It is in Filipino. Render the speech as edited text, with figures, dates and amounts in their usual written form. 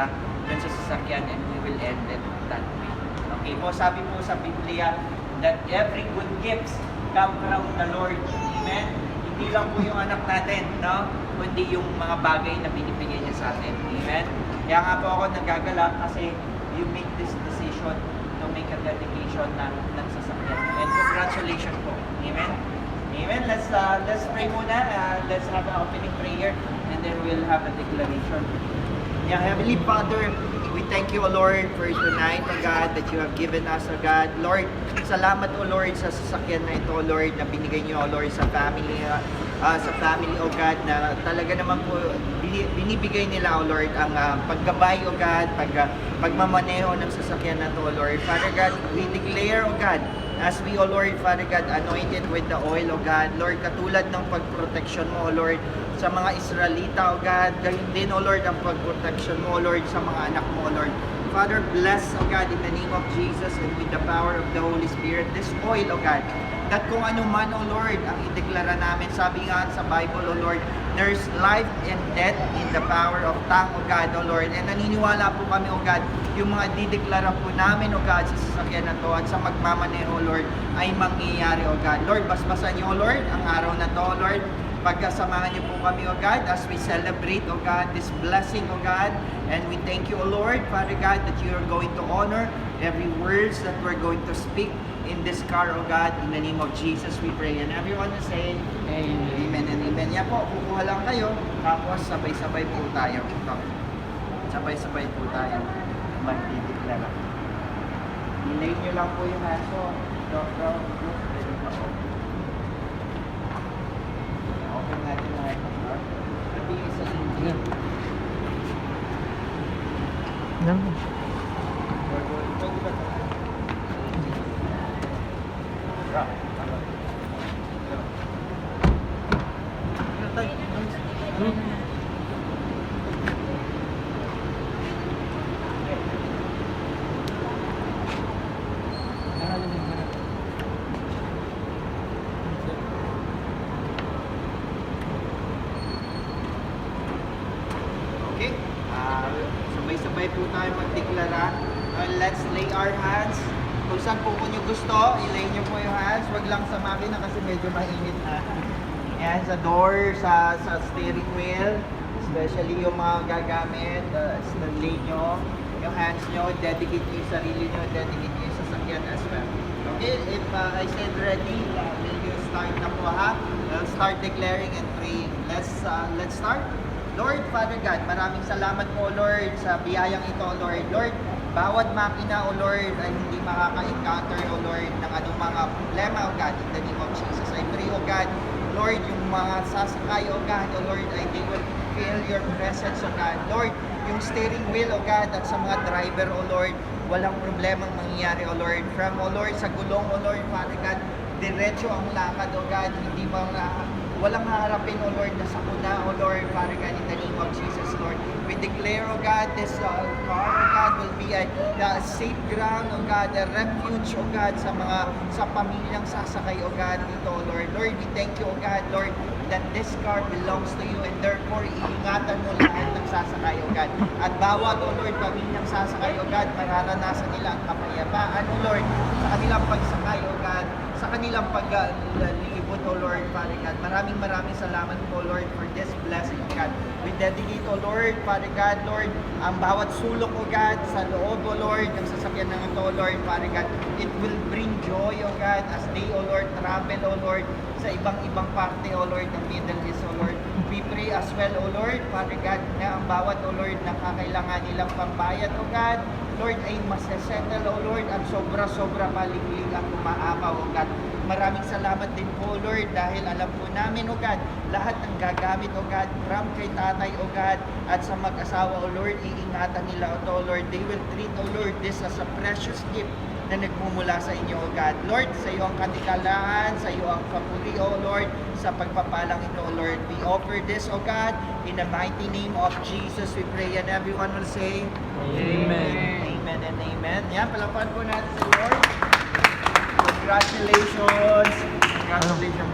pera dun sa sasakyan, and we will end it that way. Okay po, sabi po sa Biblia that every good gifts come from the Lord. Amen? Hindi lang po yung anak natin, no? Kundi yung mga bagay na binibigay niya sa atin. Amen? Kaya nga po ako nagagalak kasi you make this decision to make a dedication ng sasakyan. And congratulations po. Amen? Amen. Let's pray muna. Let's have an opening prayer and then we'll have a declaration. Yeah, Heavenly Father, we thank you, O Lord, for tonight, O God, that you have given us, O God. Lord, salamat, O Lord, sa sasakyan na ito, O Lord, na binigay niyo, O Lord, sa family, O God, na talaga naman po binibigay nila, O Lord, ang paggabay, O God, pagmamaneho ng sasakyan na ito, O Lord. Father God, we declare, O God, as we, O Lord, Father God, anointed with the oil, O God, Lord, katulad ng pagproteksyon mo, O Lord, sa mga Israelita, O God, gayon din, O Lord, ang pagproteksyon mo, O Lord, sa mga anak mo, O Lord. Father, bless, O God, in the name of Jesus and with the power of the Holy Spirit, this oil, O God, that kung ano man, O Lord, ang ideklara namin, sabi nga sa Bible, O Lord, there's life and death in the power of tongue, O God, O Lord. And naniniwala po kami, O God, yung mga dideklara po namin, O God, sa sasakyan na to at sa magmamaneho, O Lord, ay mangyayari, O God. Lord, basbasan niyo, O Lord, ang araw na to, O Lord. Pagkasamahan niyo po kami, O God, as we celebrate, O God, this blessing, O God. And we thank you, O Lord, Father God, that you are going to honor every words that we're going to speak in this car, O God. In the name of Jesus, we pray. And everyone will say, Amen. Amen and Amen. Yan po, kukuha lang kayo. Tapos, sabay-sabay po tayo. Ito. Sabay-sabay po tayo. Magdideklara. Delay nyo lang po yung haso. Ready pa po. Open natin na ito. Pati sa engine. Pwede ba ito? Okay, sabay-sabay po tayo magdeklara. Let's lay our hands. Kung saan po nyo gusto, ilay nyo po yung hands. Huwag lang sa makina kasi medyo mainit na. Yan, sa door, sa steering wheel. Especially yung mga gagamit, lay nyo yung hands nyo, dedicate nyo yung sarili nyo, dedicate nyo yung sasakyan as well. Okay, if I said ready, may you start na po ha. Let's start declaring and praying. Let's start. Lord, Father God, maraming salamat po, Lord, sa biyayang ito, Lord. Lord, bawat makina, O Lord, ay hindi makaka-encounter, O Lord, ng anong mga problema, O God, in the name of Jesus. I pray, O God, Lord, yung mga sasakay, O God, O Lord, ay they will feel your presence, O God. Lord, yung steering wheel, O God, at sa mga driver, O Lord, walang problemang mangyayari, O Lord. From, O Lord, sa gulong, O Lord, Father God, diretso ang lakad, O God, hindi walang haharapin, O Lord, na sakuna, O Lord, Father God, in the name of Jesus, Lord. We declare, O God, this car, O God, will be a safe ground, O God, a refuge, O God, sa pamilyang sasakay, O God, dito, O Lord. Lord, we thank you, O God, Lord, that this car belongs to you and therefore, iingatan mo lahat ng sasakay, O God. At bawat, O Lord, pamilyang sasakay, O God, mararanasan nila ang kapayapaan, O Lord, sa kanilang pagsakay, O God, sa kanilang paglilibot, O Lord, Father God. Maraming salamat po, Lord, for this blessing, O God. We dedicate, O Lord, Father God, Lord, ang bawat sulok, O God, sa loob, O Lord, ng sasakyan ng ito, Lord, Father God. It will bring joy, O God, as they, O Lord, travel, O Lord, sa ibang parte, O Lord, ng Middle East, O Lord. We pray as well, O Lord, Father God, na ang bawat, O Lord, na kakailangan nilang pambayad, O God, Lord, ay masesettle, O Lord, at sobra-sobra paliglig ang umaapaw, O God. Maraming salamat din po, Lord, dahil alam po namin, O God, lahat ng gagamit, O God, from kay tatay, O God, at sa mag-asawa, O Lord, iingatan nila ito, O Lord. They will treat, O Lord, this as a precious gift na nagmumula sa inyo, O God. Lord, sa iyo ang katikalaan, sa iyo ang papuri, O Lord, sa pagpapalang ito, O Lord. We offer this, O God, in the mighty name of Jesus, we pray, and everyone will say, Amen. Amen and Amen. Yan, palapan po natin sa Lord. Congratulations. Congratulations.